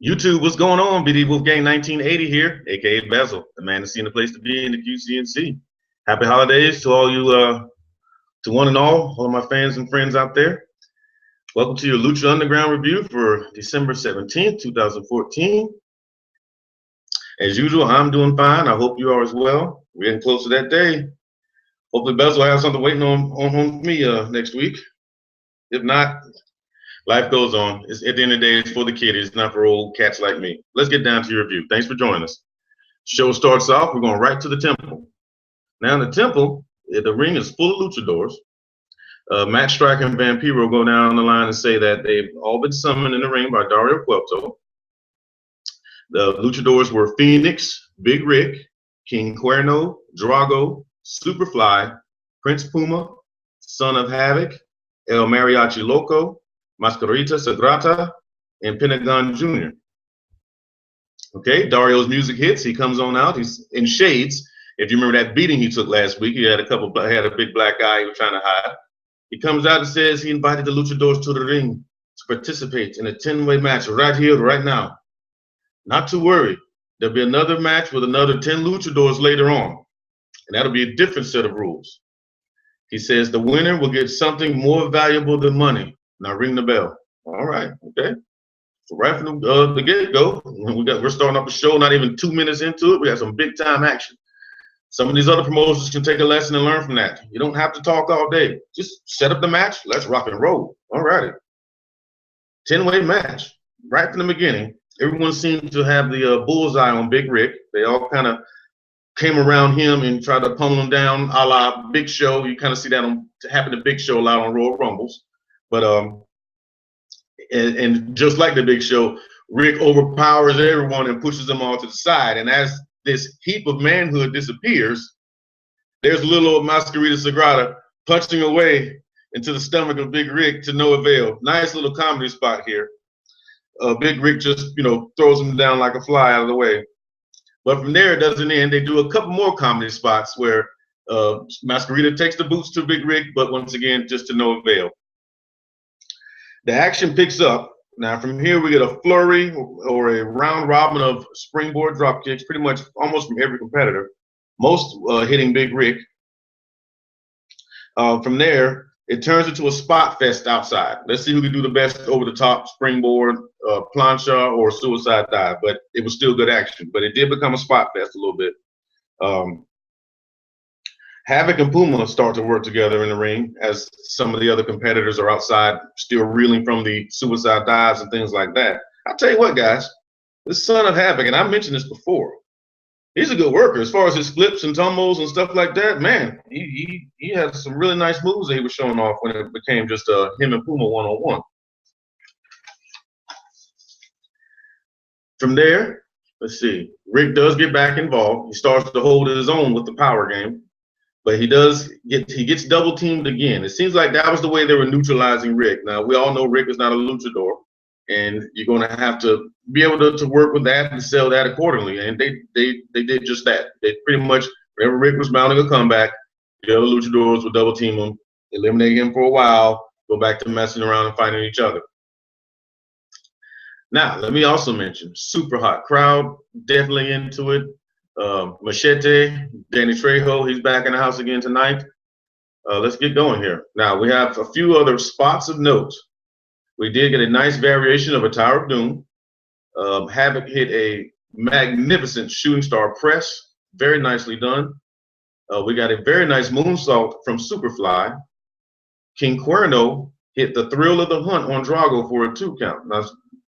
YouTube, what's going on? BD Wolfgang 1980 here, aka Bezell, the man that's seen the place to be in the QCNC. Happy holidays to all you, to one and all of my fans and friends out there. Welcome to your Lucha Underground review for December 17th, 2014. As usual, I'm doing fine. I hope you are as well. We're getting close to that day. Hopefully Bezell will have something waiting on me next week. If not, life goes on. At the end of the day, it's for the kiddies, not for old cats like me. Let's get down to your review. Thanks for joining us. Show starts off. We're going right to the temple. Now in the temple, the ring is full of luchadors. Matt Striker and Vampiro go down the line and say that they've all been summoned in the ring by Dario Cueto. The luchadors were Phoenix, Big Rick, King Cuerno, Drago, Superfly, Prince Puma, Son of Havoc, El Mariachi Loco, Mascarita Sagrada, and Pentagon Jr. Okay, Dario's music hits. He comes on out. He's in shades. If you remember that beating he took last week, he had a big black guy he was trying to hide. He comes out and says he invited the luchadors to the ring to participate in a 10-way match right here, right now. Not to worry. There'll be another match with another 10 luchadors later on, and that'll be a different set of rules. He says the winner will get something more valuable than money. Now ring the bell. All right, okay. So right from the get-go, we're starting off the show. Not even 2 minutes into it, we got some big-time action. Some of these other promotions can take a lesson and learn from that. You don't have to talk all day. Just set up the match. Let's rock and roll. All righty. 10-way match. Right from the beginning, everyone seemed to have the bullseye on Big Rick. They all kind of came around him and tried to pummel him down a la Big Show. You kind of see that happen to Big Show a lot on Royal Rumbles. But and just like the Big Show, Rick overpowers everyone and pushes them all to the side. And as this heap of manhood disappears, there's little old Mascarita Sagrada punching away into the stomach of Big Rick to no avail. Nice little comedy spot here. Big Rick just, throws him down like a fly out of the way. But from there, it doesn't end. They do a couple more comedy spots where Mascarita takes the boots to Big Rick, but once again, just to no avail. The action picks up. Now from here, we get a flurry or a round robin of springboard drop kicks, pretty much almost from every competitor, most hitting Big Rick. From there, it turns into a spot fest outside. Let's see who can do the best over the top springboard, plancha, or suicide dive. But it was still good action. But it did become a spot fest a little bit. Havoc and Puma start to work together in the ring as some of the other competitors are outside still reeling from the suicide dives and things like that. I'll tell you what, guys, this Son of Havoc, and I mentioned this before, he's a good worker as far as his flips and tumbles and stuff like that. Man, he had some really nice moves that he was showing off when it became just him and Puma one-on-one. From there, let's see, Rick does get back involved. He starts to hold his own with the power game. But he gets double teamed again. It seems like that was the way they were neutralizing Rick. Now we all know Rick is not a luchador, and you're going to have to be able to work with that and sell that accordingly. And they did just that. They pretty much, whenever Rick was mounting a comeback, the other luchadors would double team him, eliminate him for a while, go back to messing around and fighting each other. Now let me also mention super hot crowd, definitely into it. Machete, Danny Trejo, he's back in the house again tonight. Let's get going here. Now, we have a few other spots of note. We did get a nice variation of a Tower of Doom. Havoc hit a magnificent shooting star press, very nicely done. We got a very nice moonsault from Superfly. King Cuerno hit the thrill of the hunt on Drago for a 2 count. Now,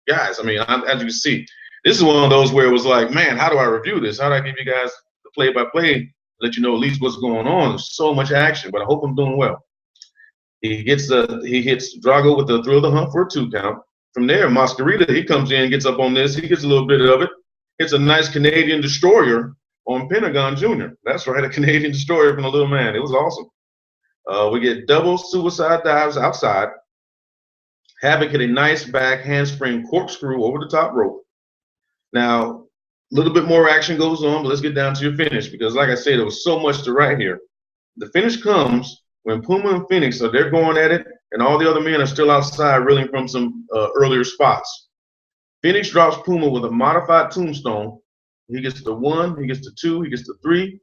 guys, I mean, as you can see, this is one of those where it was like, man, how do I review this? How do I give you guys the play-by-play, let you know at least what's going on? There's so much action, but I hope I'm doing well. He hits Drago with the thrill of the hunt for a 2 count. From there, Mascarita, he comes in, gets up on this. He gets a little bit of it. Hits a nice Canadian destroyer on Pentagon Jr. That's right, a Canadian destroyer from the little man. It was awesome. We get double suicide dives outside. Havoc hit a nice back handspring corkscrew over the top rope. Now, a little bit more action goes on, but let's get down to your finish because, like I said, there was so much to write here. The finish comes when Puma and Phoenix they're going at it, and all the other men are still outside reeling from some earlier spots. Phoenix drops Puma with a modified tombstone. He gets the 1, he gets the 2, he gets the 3.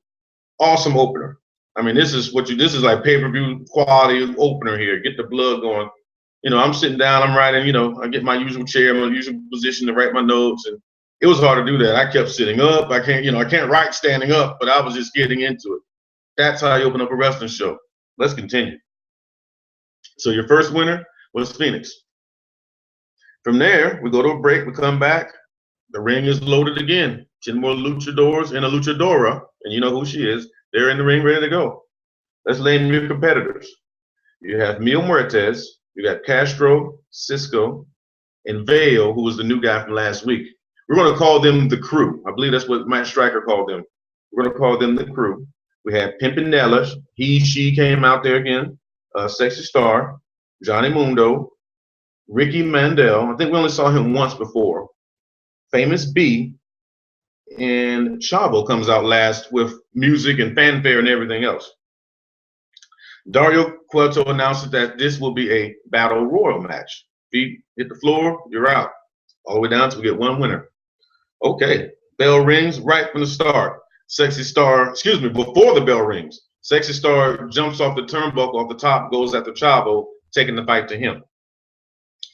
Awesome opener. I mean, this is like pay-per-view quality opener here. Get the blood going. You know, I'm sitting down, I'm writing, you know, I get my usual chair, my usual position to write my notes, and it was hard to do that. I kept sitting up. I can't write standing up, but I was just getting into it. That's how you open up a wrestling show. Let's continue. So your first winner was Phoenix. From there, we go to a break, we come back. The ring is loaded again. 10 more luchadors and a luchadora, and you know who she is. They're in the ring ready to go. Let's name your competitors. You have Mil Muertes, you got Castro, Cisco, and Vale, who was the new guy from last week. We're going to call them the Crew. I believe that's what Matt Striker called them. We're going to call them the Crew. We had Pimpinella. She came out there again. Sexy Star, Johnny Mundo, Ricky Mandel. I think we only saw him once before. Famous B, and Chavo comes out last with music and fanfare and everything else. Dario Cueto announces that this will be a battle royal match. Feet hit the floor, you're out. All the way down till we get one winner. Okay, bell rings right from the start. Sexy Star, before the bell rings, Sexy Star jumps off the turnbuckle off the top, goes after Chavo, taking the fight to him.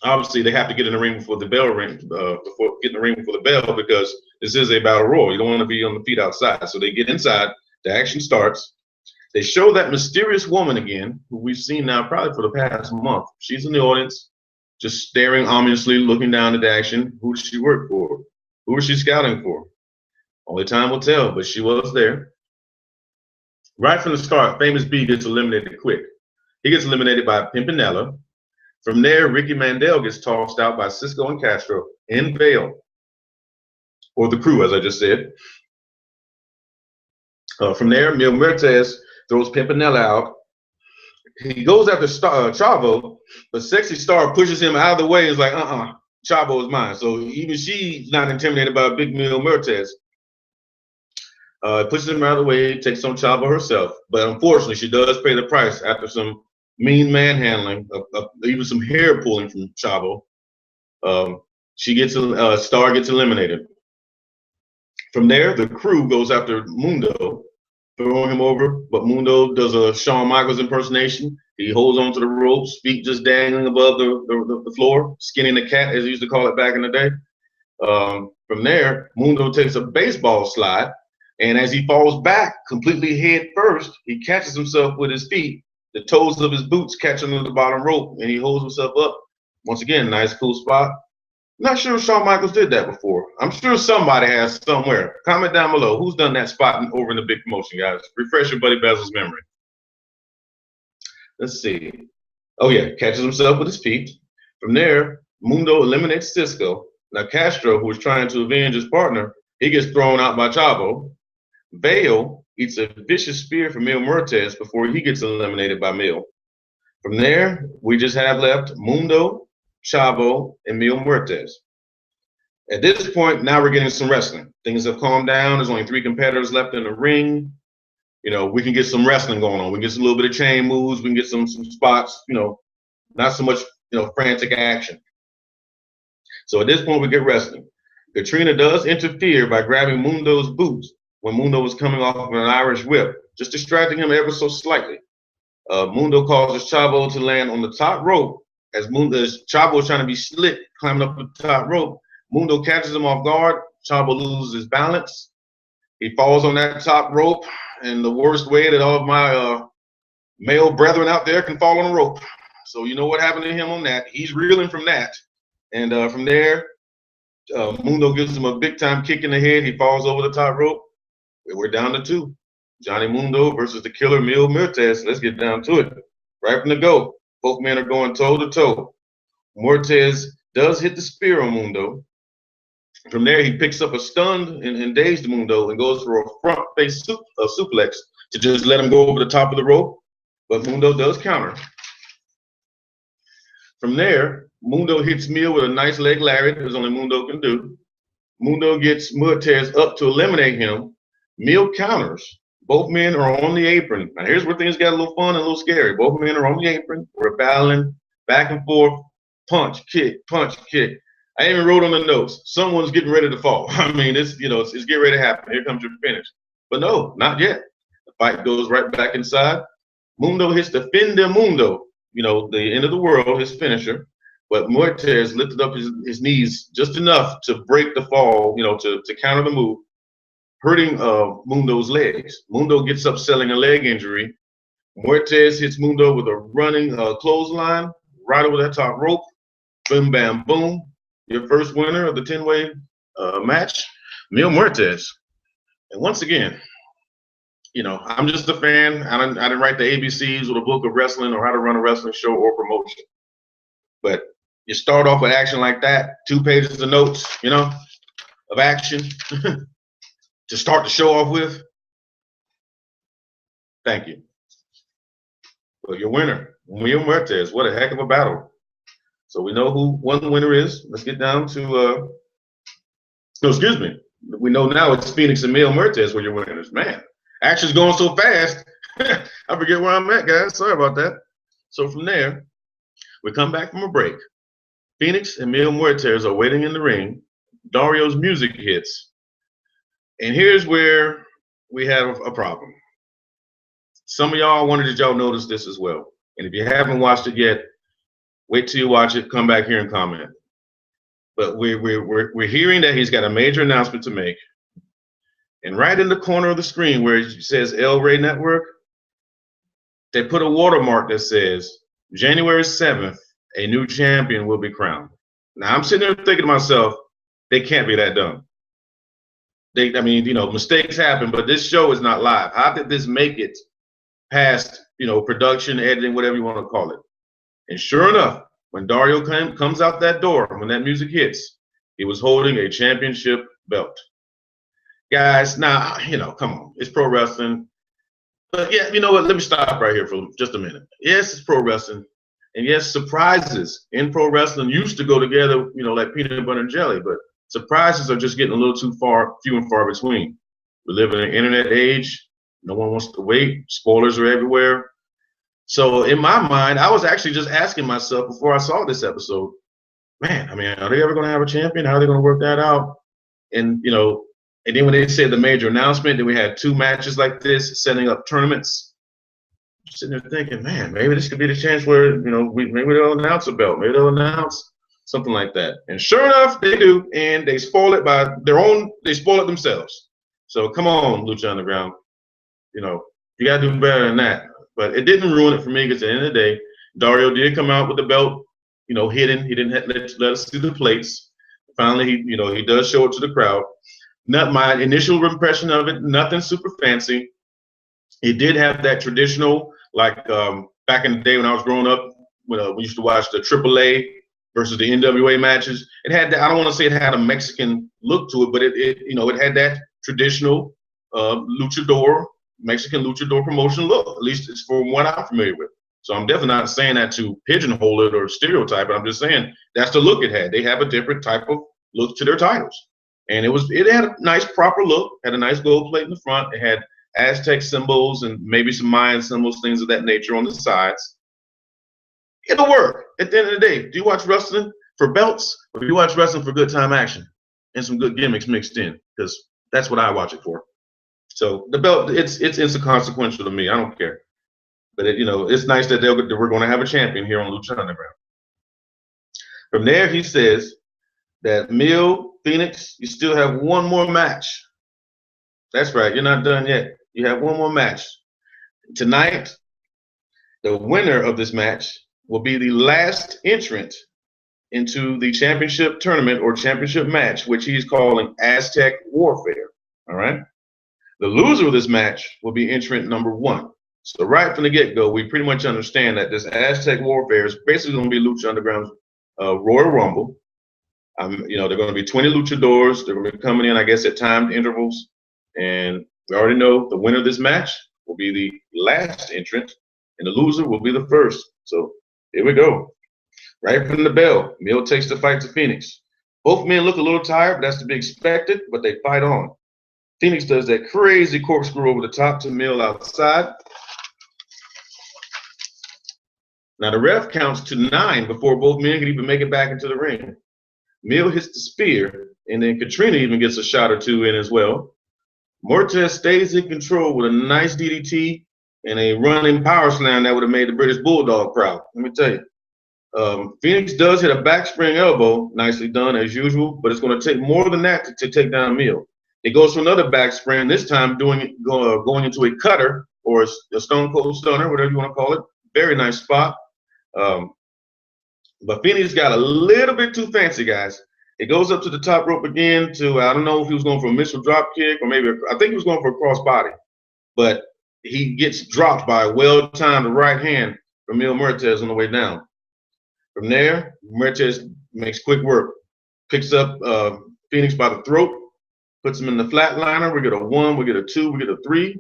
Obviously, they have to get in the ring before the bell rings, before the bell, because this is a battle royal. You don't want to be on the feet outside. So they get inside, the action starts. They show that mysterious woman again, who we've seen now probably for the past month. She's in the audience, just staring ominously, looking down at the action. Who does she work for? Who is she scouting for? Only time will tell, but she was there. Right from the start, Famous B gets eliminated quick. He gets eliminated by Pimpinella. From there, Ricky Mandel gets tossed out by Cisco and Castro in Vale, or the Crew, as I just said. From there, Mil Muertes throws Pimpinella out. He goes after Chavo, but Sexy Star pushes him out of the way and is like, Chavo is mine. So even she's not intimidated by Big Mil Muertes. Pushes him out of the way, takes on Chavo herself. But unfortunately, she does pay the price after some mean manhandling, even some hair pulling from Chavo. Star gets eliminated. From there, the Crew goes after Mundo, throwing him over, but Mundo does a Shawn Michaels impersonation. He holds onto the ropes, feet just dangling above the floor, skinning the cat, as they used to call it back in the day. From there, Mundo takes a baseball slide, and as he falls back completely head first, he catches himself with his feet. The toes of his boots catch under the bottom rope, and he holds himself up. Once again, nice, cool spot. Not sure if Shawn Michaels did that before. I'm sure somebody has somewhere. Comment down below. Who's done that spot over in the big promotion, guys? Refresh your buddy Bezell's memory. Let's see. Oh, yeah. Catches himself with his feet. From there, Mundo eliminates Cisco. Now, Castro, who was trying to avenge his partner, he gets thrown out by Chavo. Vale eats a vicious spear from Mil Muertes before he gets eliminated by Mil. From there, we just have left Mundo, Chavo, and Mil Muertes. At this point, now we're getting some wrestling. Things have calmed down. There's only 3 competitors left in the ring. You know, we can get some wrestling going on. We can get a little bit of chain moves. We can get some spots, you know, not so much, frantic action. So at this point, we get wrestling. Katrina does interfere by grabbing Mundo's boots when Mundo was coming off of an Irish whip, just distracting him ever so slightly. Mundo causes Chavo to land on the top rope. As Chavo is trying to be slick, climbing up the top rope, Mundo catches him off guard. Chavo loses his balance. He falls on that top rope in the worst way that all of my male brethren out there can fall on a rope. So you know what happened to him on that. He's reeling from that. And from there, Mundo gives him a big-time kick in the head. He falls over the top rope. We're down to 2. Johnny Mundo versus the killer Mil Muertes. Let's get down to it. Right from the go. Both men are going toe-to-toe. Muertes does hit the spear on Mundo. From there, he picks up a stunned and dazed Mundo and goes for a front-face suplex to just let him go over the top of the rope. But Mundo does counter. From there, Mundo hits Mil with a nice leg lariat, as only Mundo can do. Mundo gets Muertes up to eliminate him. Mil counters. Both men are on the apron. Now, here's where things got a little fun and a little scary. Both men are on the apron. We're battling back and forth. Punch, kick, punch, kick. I even wrote on the notes, someone's getting ready to fall. I mean, it's, it's getting ready to happen. Here comes your finish. But no, not yet. The fight goes right back inside. Mundo hits the fin de mundo, the end of the world, his finisher. But Muertes lifted up his knees just enough to break the fall, to counter the move, hurting Mundo's legs. Mundo gets up selling a leg injury. Muertes hits Mundo with a running clothesline right over that top rope. Boom, bam, boom. Your first winner of the 10-way match, Mil Muertes. And once again, I'm just a fan. I didn't write the ABCs or the book of wrestling or how to run a wrestling show or promotion. But you start off with action like that, 2 pages of notes, of action to start the show off with. Thank you. But your winner, Mil Muertes. What a heck of a battle. So we know who one winner is. Let's get down to, no, excuse me. We know now it's Phoenix and Mil Muertes were your winners. Man, action's going so fast. I forget where I'm at, guys. Sorry about that. So from there, we come back from a break. Phoenix and Mil Muertes are waiting in the ring. Dario's music hits. And here's where we have a problem. Some of y'all, I wonder did y'all notice this as well. And if you haven't watched it yet, wait till you watch it, come back here and comment. But we're hearing that he's got a major announcement to make. And right in the corner of the screen where it says El Rey Network, they put a watermark that says, January 7th, a new champion will be crowned. Now, I'm sitting there thinking to myself, they can't be that dumb. Mistakes happen, but this show is not live. How did this make it past, production, editing, whatever you want to call it? And sure enough, when Dario comes out that door, when that music hits, he was holding a championship belt. Guys, now, come on. It's pro wrestling. But yeah, you know what? Let me stop right here for just a minute. Yes, it's pro wrestling. And yes, surprises in pro wrestling used to go together, like peanut butter and jelly. But surprises are just getting a little too few and far between. We live in an internet age. No one wants to wait. Spoilers are everywhere. So in my mind, I was actually just asking myself before I saw this episode, man, are they ever going to have a champion? How are they going to work that out? And, and then when they said the major announcement, then we had 2 matches like this, setting up tournaments. I'm sitting there thinking, man, maybe this could be the chance where, maybe they'll announce a belt. Maybe they'll announce something like that. And sure enough, they do. And they spoil it by they spoil it themselves. So come on, Lucha Underground. You got to do better than that. But it didn't ruin it for me because at the end of the day, Dario did come out with the belt, hidden. He didn't let us see the plates. Finally, he does show it to the crowd. Not my initial impression of it, nothing super fancy. It did have that traditional, like back in the day when I was growing up, when we used to watch the AAA versus the NWA matches. It had that, I don't want to say it had a Mexican look to it, but it had that traditional luchador, Mexican luchador promotion look. At least it's from what I'm familiar with. So I'm definitely not saying that to pigeonhole it or stereotype it. I'm just saying that's the look it had. They have a different type of look to their titles. And it had a nice proper look, had a nice gold plate in the front. It had Aztec symbols and maybe some Mayan symbols, things of that nature on the sides. It'll work at the end of the day. Do you watch wrestling for belts or do you watch wrestling for good time action and some good gimmicks mixed in? Because that's what I watch it for. So the belt, it's inconsequential to me. I don't care. But it's nice that we're going to have a champion here on Lucha Underground. From there, he says that Mil, Phoenix, you still have one more match. That's right. You're not done yet. You have one more match. Tonight, the winner of this match will be the last entrant into the championship tournament or championship match, which he's calling Aztec Warfare. All right. The loser of this match will be entrant number 1. So right from the get-go, we pretty much understand that this Aztec Warfare is basically going to be Lucha Underground's Royal Rumble. They're going to be 20 luchadors. They're going to be coming in, I guess, at timed intervals. And we already know the winner of this match will be the last entrant, and the loser will be the first. So here we go. Right from the bell, Mil takes the fight to Phoenix. Both men look a little tired, but that's to be expected, but they fight on. Phoenix does that crazy corkscrew over the top to Mil outside. Now the ref counts to 9 before both men can even make it back into the ring. Mill hits the spear, and then Katrina even gets a shot or two in as well. Muertes stays in control with a nice DDT and a running power slam that would have made the British Bulldog proud. Let me tell you. Phoenix does hit a backspring elbow, nicely done as usual, but it's going to take more than that to take down Mill. It goes for another backspring, this time going into a cutter or a Stone Cold Stunner, whatever you want to call it. Very nice spot. But Phoenix got a little bit too fancy, guys. It goes up to the top rope again to, I don't know if he was going for a missile drop kick or maybe, I think he was going for a crossbody. But he gets dropped by a well-timed right hand from Mil Muertes on the way down. From there, Muertes makes quick work. Picks up Phoenix by the throat, puts him in the flatliner. We get a 1, we get a 2, we get a 3.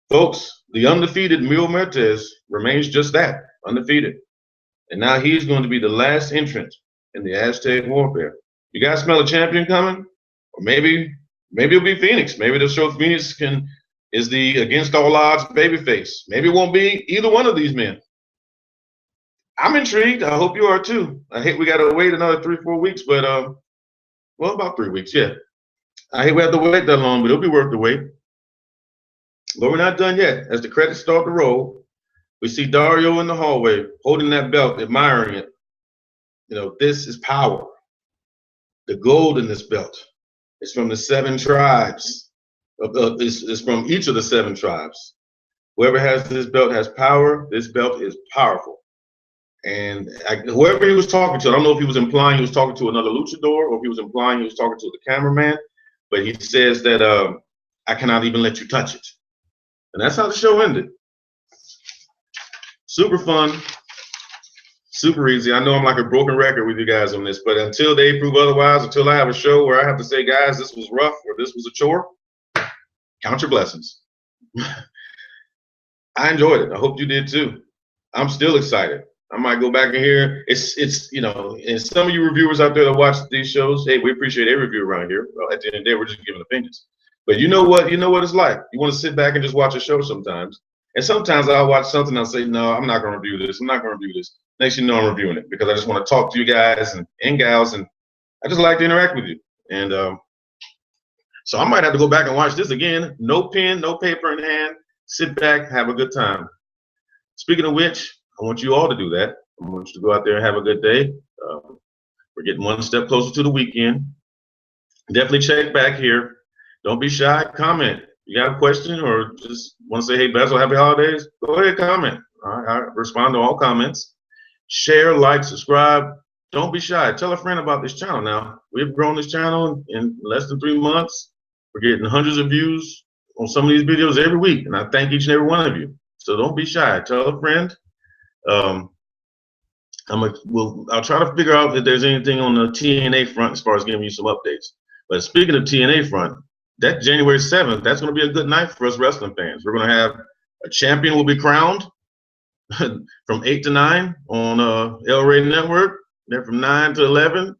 Folks, the undefeated Mil Muertes remains just that, undefeated. And now he's going to be the last entrant in the Aztec Warfare. You guys smell a champion coming? Or maybe it'll be Phoenix. Maybe they'll show Phoenix is the against all odds babyface. Maybe it won't be either one of these men. I'm intrigued. I hope you are too. I hate we got to wait another 3-4 weeks, but well, about 3 weeks, yeah. I hate we have to wait that long, but it'll be worth the wait. But we're not done yet. As the credits start to roll, we see Dario in the hallway holding that belt, admiring it. You know, this is power. The gold in this belt is from the 7 tribes. It's from each of the 7 tribes. Whoever has this belt has power. This belt is powerful. And whoever he was talking to, I don't know if he was implying he was talking to another luchador or if he was implying he was talking to the cameraman, but he says that I cannot even let you touch it. And that's how the show ended. Super fun. Super easy. I know I'm like a broken record with you guys on this, but until they prove otherwise, until I have a show where I have to say, guys, this was rough or this was a chore, count your blessings. I enjoyed it. I hope you did too. I'm still excited. I might go back in here. It's you know, and some of you reviewers out there that watch these shows, hey, we appreciate every review around here. Well, at the end of the day, we're just giving opinions. But you know what it's like. You want to sit back and just watch a show sometimes. And sometimes I'll watch something and I'll say, no, I'm not going to review this. I'm not going to review this. Next thing you know, I'm reviewing it because I just want to talk to you guys and gals, and I just like to interact with you. And so I might have to go back and watch this again. No pen, no paper in hand. Sit back, have a good time. Speaking of which, I want you all to do that. I want you to go out there and have a good day. We're getting one step closer to the weekend. Definitely check back here. Don't be shy. Comment. You got a question or just want to say, hey, Bezell, happy holidays? Go ahead, comment. I respond to all comments. Share, like, subscribe. Don't be shy. Tell a friend about this channel now. We've grown this channel in less than 3 months. We're getting hundreds of views on some of these videos every week, and I thank each and every one of you. So don't be shy. Tell a friend. I'll try to figure out if there's anything on the TNA front as far as giving you some updates. But speaking of TNA front, that January 7th, that's going to be a good night for us wrestling fans. We're going to have a champion will be crowned from 8 to 9 on El Rey Network. Then from 9 to 11,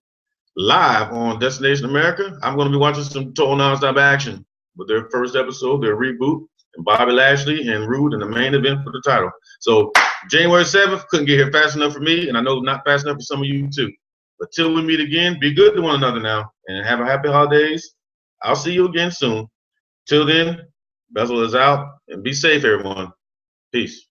live on Destination America. I'm going to be watching some Total Nonstop action with their first episode, their reboot, and Bobby Lashley and Rude in the main event for the title. So January 7th, couldn't get here fast enough for me, and I know not fast enough for some of you too. But till we meet again, be good to one another now, and have a happy holidays. I'll see you again soon. Till then, Bezell is out, and be safe, everyone. Peace.